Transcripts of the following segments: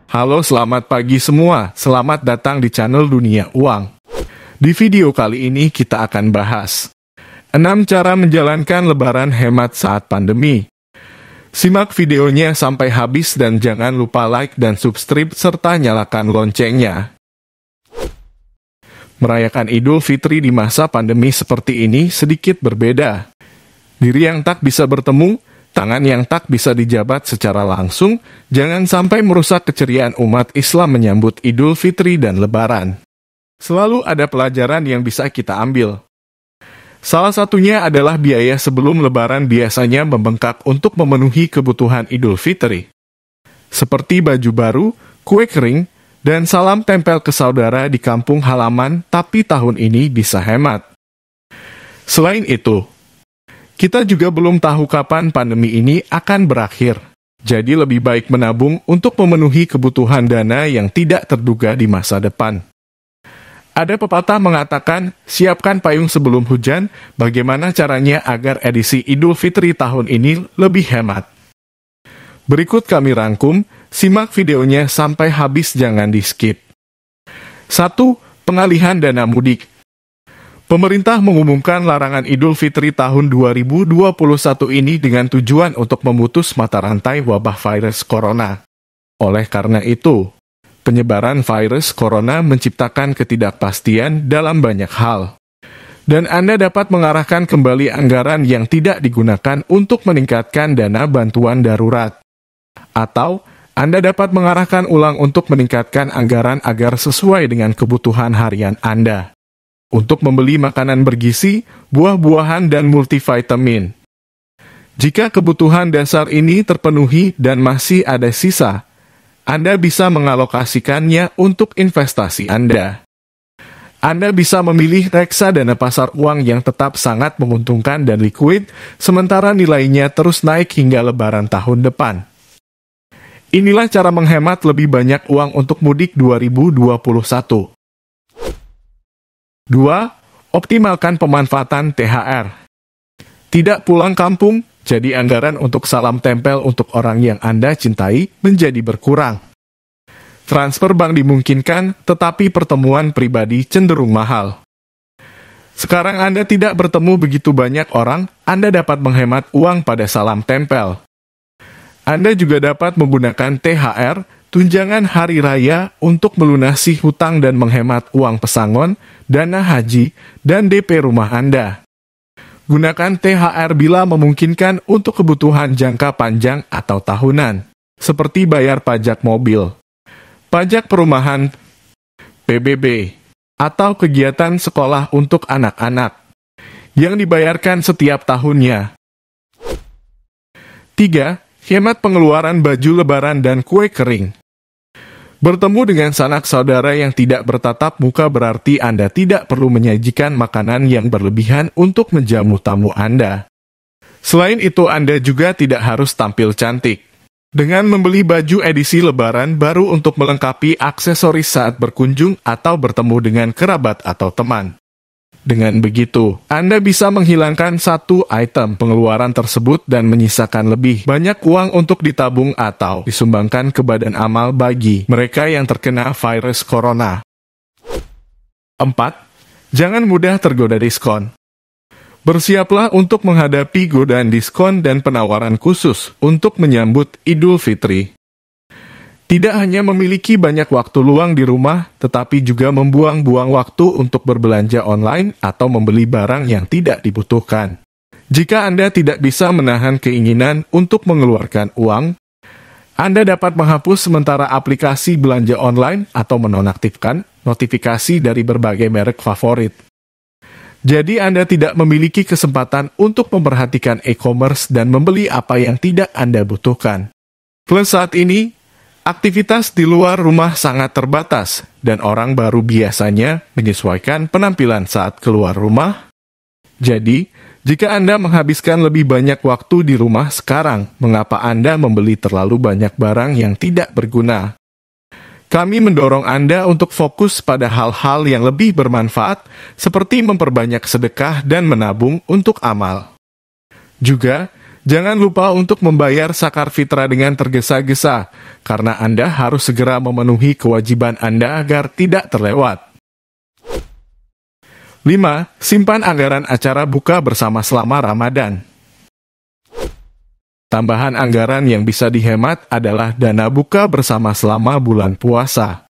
Halo, selamat pagi semua. Selamat datang di channel Dunia Uang. Di video kali ini kita akan bahas 6 cara menjalankan lebaran hemat saat pandemi. Simak videonya sampai habis dan jangan lupa like dan subscribe serta nyalakan loncengnya. Merayakan Idul Fitri di masa pandemi seperti ini sedikit berbeda. Diri yang tak bisa bertemu, tangan yang tak bisa dijabat secara langsung, jangan sampai merusak keceriaan umat Islam menyambut Idul Fitri dan Lebaran. Selalu ada pelajaran yang bisa kita ambil. Salah satunya adalah biaya sebelum Lebaran biasanya membengkak untuk memenuhi kebutuhan Idul Fitri. Seperti baju baru, kue kering, dan salam tempel ke saudara di kampung halaman, tapi tahun ini bisa hemat. Selain itu, kita juga belum tahu kapan pandemi ini akan berakhir. Jadi lebih baik menabung untuk memenuhi kebutuhan dana yang tidak terduga di masa depan. Ada pepatah mengatakan, siapkan payung sebelum hujan, bagaimana caranya agar edisi Idul Fitri tahun ini lebih hemat. Berikut kami rangkum, simak videonya sampai habis jangan di-skip. 1. Pengalihan dana mudik. Pemerintah mengumumkan larangan Idul Fitri tahun 2021 ini dengan tujuan untuk memutus mata rantai wabah virus corona. Oleh karena itu, penyebaran virus corona menciptakan ketidakpastian dalam banyak hal. Dan Anda dapat mengarahkan kembali anggaran yang tidak digunakan untuk meningkatkan dana bantuan darurat. Atau, Anda dapat mengarahkan ulang untuk meningkatkan anggaran agar sesuai dengan kebutuhan harian Anda. Untuk membeli makanan bergizi, buah-buahan, dan multivitamin. Jika kebutuhan dasar ini terpenuhi dan masih ada sisa, Anda bisa mengalokasikannya untuk investasi Anda. Anda bisa memilih reksadana pasar uang yang tetap sangat menguntungkan dan likuid, sementara nilainya terus naik hingga Lebaran tahun depan. Inilah cara menghemat lebih banyak uang untuk mudik 2021. 2. Optimalkan pemanfaatan THR. Tidak pulang kampung, jadi anggaran untuk salam tempel untuk orang yang Anda cintai menjadi berkurang. Transfer bank dimungkinkan, tetapi pertemuan pribadi cenderung mahal. Sekarang Anda tidak bertemu begitu banyak orang, Anda dapat menghemat uang pada salam tempel. Anda juga dapat menggunakan THR, tunjangan hari raya, untuk melunasi hutang dan menghemat uang pesangon, dana haji, dan DP rumah Anda. Gunakan THR bila memungkinkan untuk kebutuhan jangka panjang atau tahunan, seperti bayar pajak mobil, pajak perumahan, PBB, atau kegiatan sekolah untuk anak-anak, yang dibayarkan setiap tahunnya. 3. Hemat pengeluaran baju lebaran dan kue kering. Bertemu dengan sanak saudara yang tidak bertatap muka berarti Anda tidak perlu menyajikan makanan yang berlebihan untuk menjamu tamu Anda. Selain itu, Anda juga tidak harus tampil cantik. Dengan membeli baju edisi lebaran baru untuk melengkapi aksesoris saat berkunjung atau bertemu dengan kerabat atau teman. Dengan begitu, Anda bisa menghilangkan satu item pengeluaran tersebut dan menyisakan lebih banyak uang untuk ditabung atau disumbangkan ke badan amal bagi mereka yang terkena virus corona. 4. Jangan mudah tergoda diskon. Bersiaplah untuk menghadapi godaan diskon dan penawaran khusus untuk menyambut Idul Fitri. Tidak hanya memiliki banyak waktu luang di rumah, tetapi juga membuang-buang waktu untuk berbelanja online atau membeli barang yang tidak dibutuhkan. Jika Anda tidak bisa menahan keinginan untuk mengeluarkan uang, Anda dapat menghapus sementara aplikasi belanja online atau menonaktifkan notifikasi dari berbagai merek favorit. Jadi Anda tidak memiliki kesempatan untuk memperhatikan e-commerce dan membeli apa yang tidak Anda butuhkan. Plus saat ini, aktivitas di luar rumah sangat terbatas, dan orang baru biasanya menyesuaikan penampilan saat keluar rumah. Jadi, jika Anda menghabiskan lebih banyak waktu di rumah sekarang, mengapa Anda membeli terlalu banyak barang yang tidak berguna? Kami mendorong Anda untuk fokus pada hal-hal yang lebih bermanfaat, seperti memperbanyak sedekah dan menabung untuk amal. Juga, Jangan lupa untuk membayar zakar fitrah dengan tergesa-gesa, karena Anda harus segera memenuhi kewajiban Anda agar tidak terlewat. 5. Simpan anggaran acara buka bersama selama Ramadan. Tambahan anggaran yang bisa dihemat adalah dana buka bersama selama bulan puasa.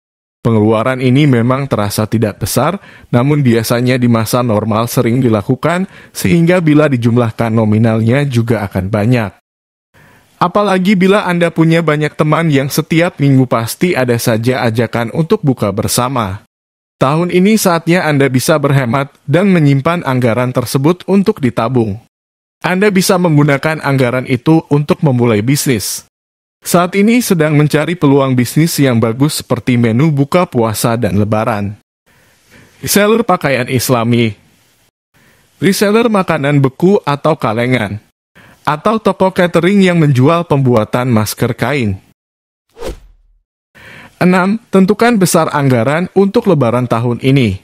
Pengeluaran ini memang terasa tidak besar, namun biasanya di masa normal sering dilakukan, sehingga bila dijumlahkan nominalnya juga akan banyak. Apalagi bila Anda punya banyak teman yang setiap minggu pasti ada saja ajakan untuk buka bersama. Tahun ini saatnya Anda bisa berhemat dan menyimpan anggaran tersebut untuk ditabung. Anda bisa menggunakan anggaran itu untuk memulai bisnis. Saat ini sedang mencari peluang bisnis yang bagus seperti menu buka puasa dan lebaran. Reseller pakaian Islami, reseller makanan beku atau kalengan, atau toko catering yang menjual pembuatan masker kain. 6. Tentukan besar anggaran untuk lebaran tahun ini.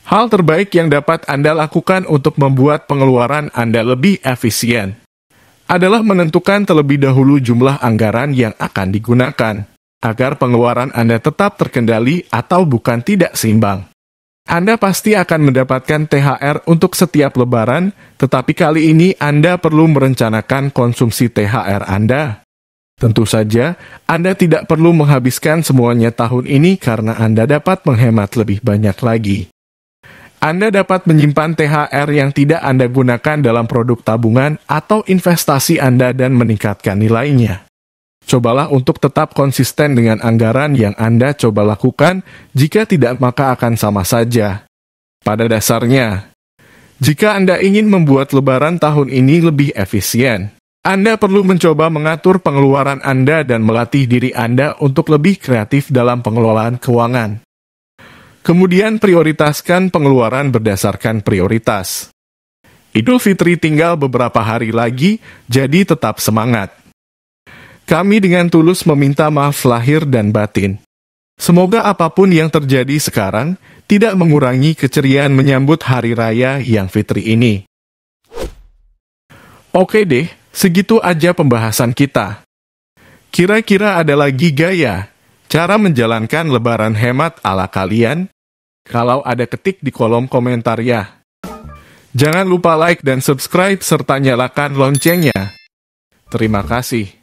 Hal terbaik yang dapat Anda lakukan untuk membuat pengeluaran Anda lebih efisien adalah menentukan terlebih dahulu jumlah anggaran yang akan digunakan, agar pengeluaran Anda tetap terkendali atau bukan tidak seimbang. Anda pasti akan mendapatkan THR untuk setiap lebaran, tetapi kali ini Anda perlu merencanakan konsumsi THR Anda. Tentu saja, Anda tidak perlu menghabiskan semuanya tahun ini karena Anda dapat menghemat lebih banyak lagi. Anda dapat menyimpan THR yang tidak Anda gunakan dalam produk tabungan atau investasi Anda dan meningkatkan nilainya. Cobalah untuk tetap konsisten dengan anggaran yang Anda coba lakukan, jika tidak maka akan sama saja. Pada dasarnya, jika Anda ingin membuat lebaran tahun ini lebih efisien, Anda perlu mencoba mengatur pengeluaran Anda dan melatih diri Anda untuk lebih kreatif dalam pengelolaan keuangan. Kemudian prioritaskan pengeluaran berdasarkan prioritas. Idul Fitri tinggal beberapa hari lagi, jadi tetap semangat. Kami dengan tulus meminta maaf lahir dan batin. Semoga apapun yang terjadi sekarang tidak mengurangi keceriaan menyambut Hari Raya yang Fitri ini. Oke deh, segitu aja pembahasan kita. Kira-kira ada lagi gaya, cara menjalankan lebaran hemat ala kalian? Kalau ada ketik di kolom komentar ya. Jangan lupa like dan subscribe serta nyalakan loncengnya. Terima kasih.